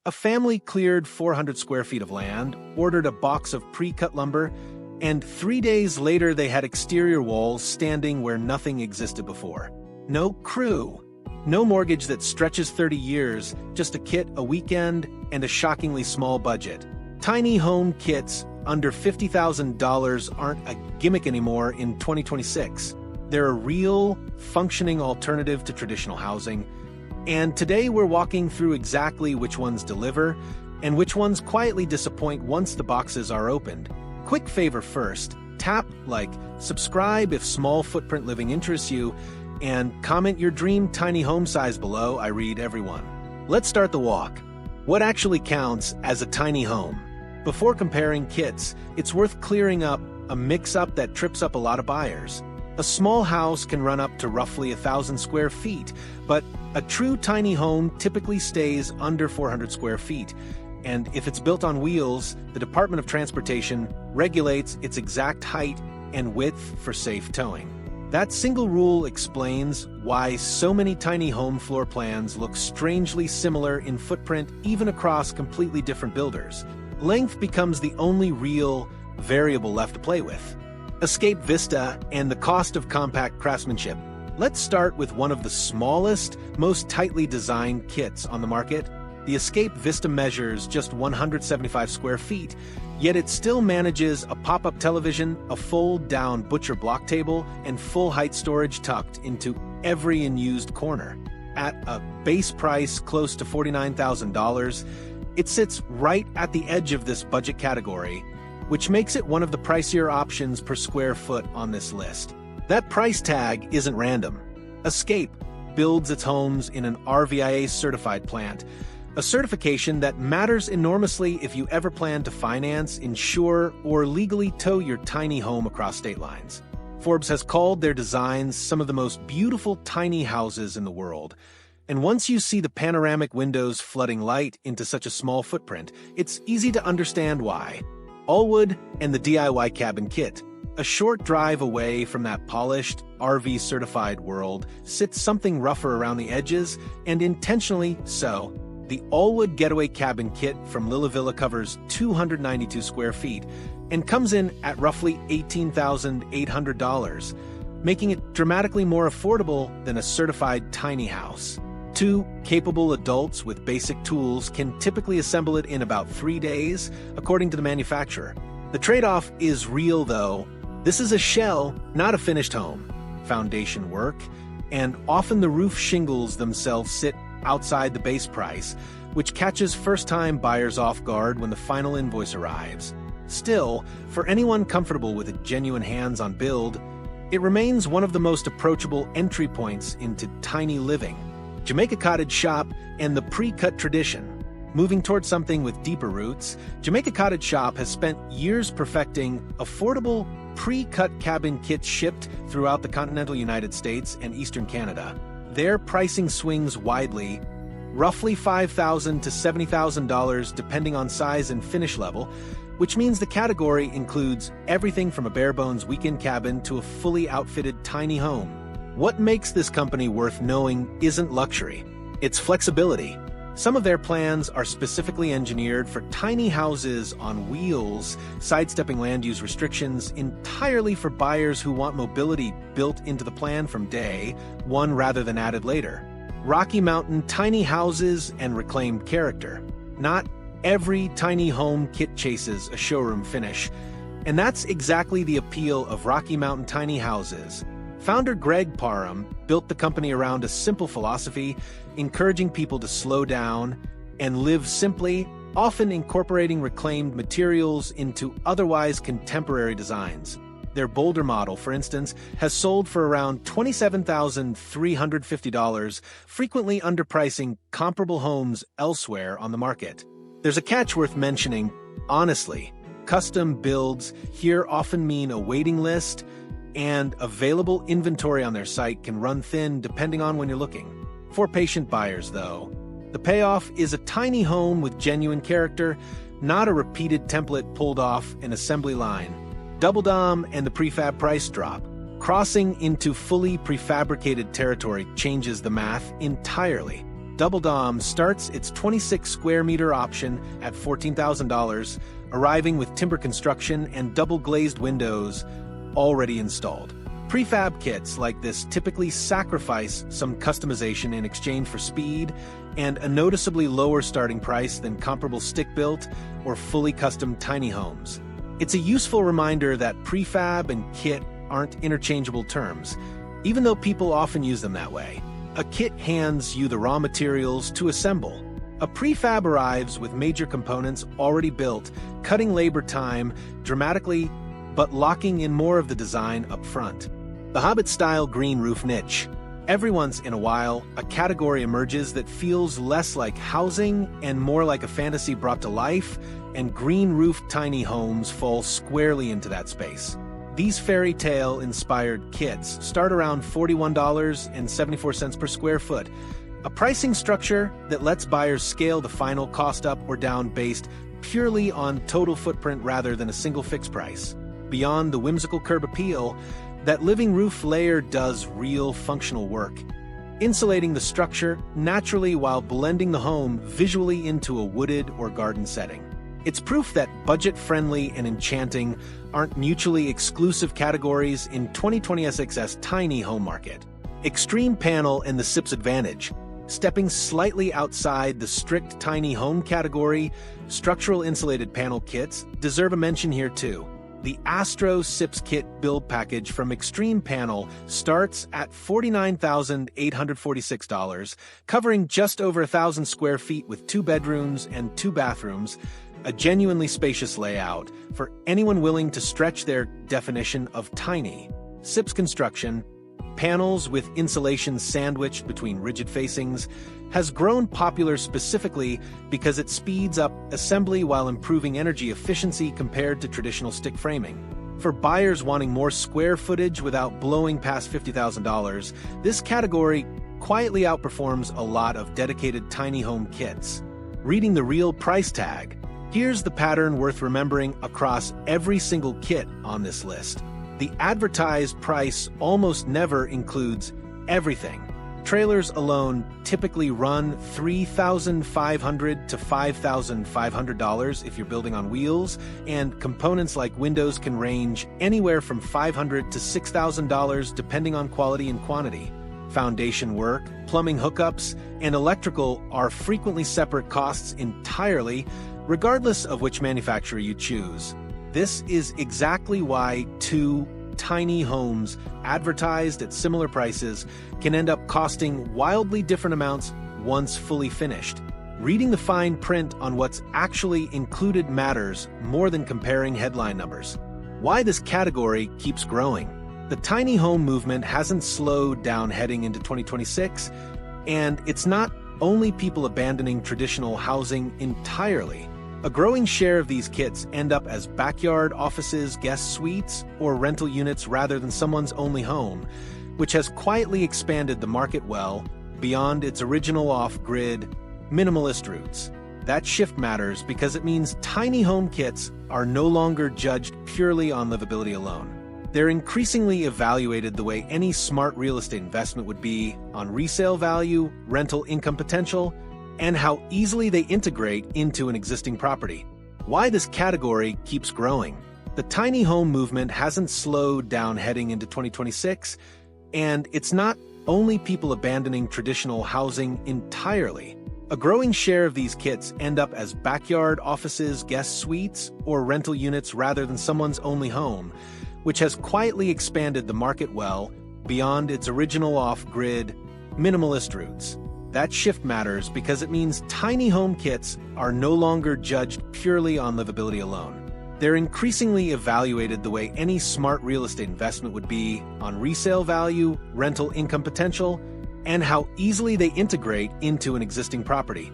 A family cleared 400 square feet of land, ordered a box of pre-cut lumber, and 3 days later they had exterior walls standing where nothing existed before. No crew. No mortgage that stretches 30 years, just a kit, a weekend, and a shockingly small budget. Tiny home kits under $50,000 aren't a gimmick anymore in 2026. They're a real, functioning alternative to traditional housing. And today we're walking through exactly which ones deliver and which ones quietly disappoint once the boxes are opened. Quick favor first, tap like, subscribe if small footprint living interests you, and comment your dream tiny home size below. I read everyone. Let's start the walk. What actually counts as a tiny home? Before comparing kits, it's worth clearing up a mix-up that trips up a lot of buyers. A small house can run up to roughly 1,000 square feet, but a true tiny home typically stays under 400 square feet. And if it's built on wheels, the Department of Transportation regulates its exact height and width for safe towing. That single rule explains why so many tiny home floor plans look strangely similar in footprint even across completely different builders. Length becomes the only real variable left to play with. Escape Vista and the cost of compact craftsmanship. Let's start with one of the smallest, most tightly designed kits on the market. The Escape Vista measures just 175 square feet, yet it still manages a pop-up television, a fold-down butcher block table, and full-height storage tucked into every unused corner. At a base price close to $49,000, it sits right at the edge of this budget category, which makes it one of the pricier options per square foot on this list. That price tag isn't random. Escape builds its homes in an RVIA-certified plant, a certification that matters enormously if you ever plan to finance, insure, or legally tow your tiny home across state lines. Forbes has called their designs some of the most beautiful tiny houses in the world. And once you see the panoramic windows flooding light into such a small footprint, it's easy to understand why. Allwood and the DIY cabin kit. A short drive away from that polished, RV-certified world sits something rougher around the edges, and intentionally so. The Allwood Getaway Cabin Kit from Lilla Villa covers 292 square feet and comes in at roughly $18,800, making it dramatically more affordable than a certified tiny house. 2 capable adults with basic tools can typically assemble it in about 3 days, according to the manufacturer. The trade-off is real, though. This is a shell, not a finished home. Foundation work, and often the roof shingles themselves sit outside the base price, which catches first-time buyers off guard when the final invoice arrives. Still, for anyone comfortable with a genuine hands-on build, it remains one of the most approachable entry points into tiny living. Jamaica Cottage Shop and the pre-cut tradition. Moving towards something with deeper roots, Jamaica Cottage Shop has spent years perfecting affordable pre-cut cabin kits shipped throughout the continental United States and eastern Canada. Their pricing swings widely, roughly $5,000 to $70,000 depending on size and finish level, which means the category includes everything from a bare-bones weekend cabin to a fully outfitted tiny home. What makes this company worth knowing isn't luxury, it's flexibility. Some of their plans are specifically engineered for tiny houses on wheels, sidestepping land use restrictions entirely for buyers who want mobility built into the plan from day one rather than added later. Rocky Mountain tiny houses and reclaimed character. Not every tiny home kit chases a showroom finish, and that's exactly the appeal of Rocky Mountain tiny houses. Founder Greg Parham built the company around a simple philosophy, encouraging people to slow down and live simply, often incorporating reclaimed materials into otherwise contemporary designs. Their Boulder model, for instance, has sold for around $27,350, frequently underpricing comparable homes elsewhere on the market. There's a catch worth mentioning. Honestly, custom builds here often mean a waiting list, and available inventory on their site can run thin depending on when you're looking. For patient buyers, though, the payoff is a tiny home with genuine character, not a repeated template pulled off an assembly line. Double Dom and the prefab price drop. Crossing into fully prefabricated territory changes the math entirely. Double Dom starts its 26 square meter option at $14,000, arriving with timber construction and double glazed windows already installed. Prefab kits like this typically sacrifice some customization in exchange for speed and a noticeably lower starting price than comparable stick-built or fully custom tiny homes. It's a useful reminder that prefab and kit aren't interchangeable terms, even though people often use them that way. A kit hands you the raw materials to assemble. A prefab arrives with major components already built, cutting labor time dramatically but locking in more of the design up front. The Hobbit-style green roof niche. Every once in a while, a category emerges that feels less like housing and more like a fantasy brought to life, and green roof tiny homes fall squarely into that space. These fairy tale-inspired kits start around $41.74 per square foot, a pricing structure that lets buyers scale the final cost up or down based purely on total footprint rather than a single fixed price. Beyond the whimsical curb appeal, that living roof layer does real functional work, insulating the structure naturally while blending the home visually into a wooded or garden setting. It's proof that budget-friendly and enchanting aren't mutually exclusive categories in 2020 SX's tiny home market. Extreme Panel and the SIP's advantage. Stepping slightly outside the strict tiny home category, structural insulated panel kits deserve a mention here too. The Astro SIPS Kit build package from Extreme Panel starts at $49,846, covering just over 1,000 square feet with 2 bedrooms and 2 bathrooms, a genuinely spacious layout for anyone willing to stretch their definition of tiny. SIPS construction, panels with insulation sandwiched between rigid facings, has grown popular specifically because it speeds up assembly while improving energy efficiency compared to traditional stick framing. For buyers wanting more square footage without blowing past $50,000, this category quietly outperforms a lot of dedicated tiny home kits. Reading the real price tag, here's the pattern worth remembering across every single kit on this list. The advertised price almost never includes everything. Trailers alone typically run $3,500 to $5,500 if you're building on wheels, and components like windows can range anywhere from $500 to $6,000 depending on quality and quantity. Foundation work, plumbing hookups, and electrical are frequently separate costs entirely, regardless of which manufacturer you choose. This is exactly why two tiny homes advertised at similar prices can end up costing wildly different amounts once fully finished. Reading the fine print on what's actually included matters more than comparing headline numbers. Why this category keeps growing. The tiny home movement hasn't slowed down heading into 2026, and it's not only people abandoning traditional housing entirely. A growing share of these kits end up as backyard offices, guest suites, or rental units rather than someone's only home, which has quietly expanded the market well beyond its original off-grid, minimalist roots. That shift matters because it means tiny home kits are no longer judged purely on livability alone. They're increasingly evaluated the way any smart real estate investment would be on resale value, rental income potential, and how easily they integrate into an existing property. Why this category keeps growing. The tiny home movement hasn't slowed down heading into 2026, and it's not only people abandoning traditional housing entirely. A growing share of these kits end up as backyard offices, guest suites, or rental units rather than someone's only home, which has quietly expanded the market well beyond its original off-grid, minimalist roots. That shift matters because it means tiny home kits are no longer judged purely on livability alone. They're increasingly evaluated the way any smart real estate investment would be on resale value, rental income potential, and how easily they integrate into an existing property.